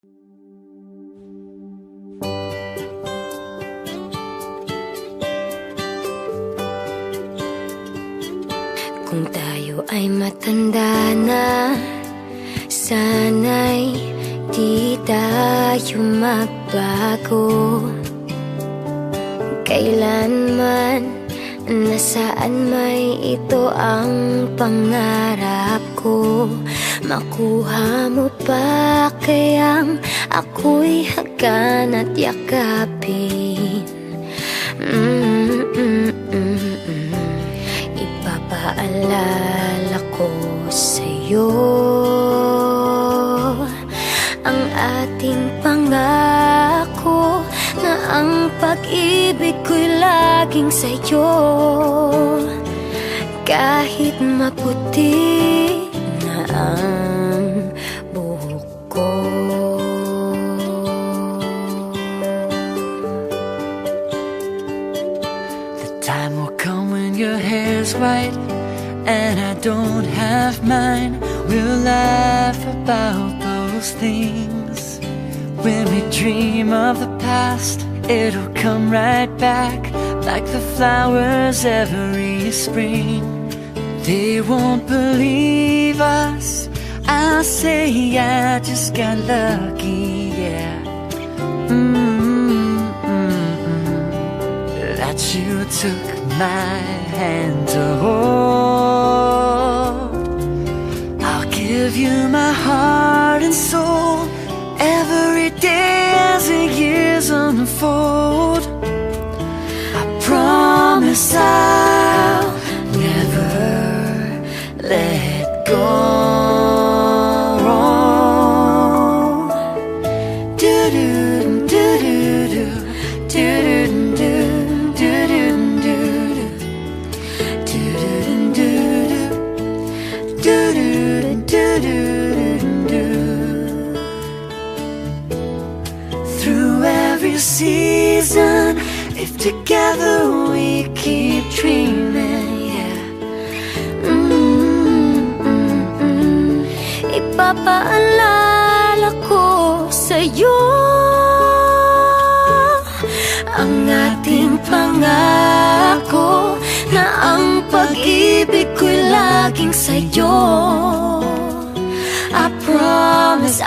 Kung tayo ay matanda na, sana'y di tayo magbago. Kailanman, nasaan may ito ang pangarap ko. Makuha mo pa kayang ako'y hagan at yakapin. Ipapaalala ko sa'yo ang ating pangako na ang pag-ibig ko'y laging sa'yo. Kahit maputi na ang buhok ko. The time will come when your hair's white and I don't have mine. We'll laugh about those things. When we dream of the past, it'll come right back like the flowers every spring. They won't believe us. I'll say I just got lucky, yeah. That you took my hand to hold. I'll give you my heart and soul every day as the years unfold. I promise I'll never let go. Through every season, if together we keep dreaming, yeah. Ipapaalala ko sa'yo ang ating pangako na ang pag-ibig ko'y laging sa'yo. I promise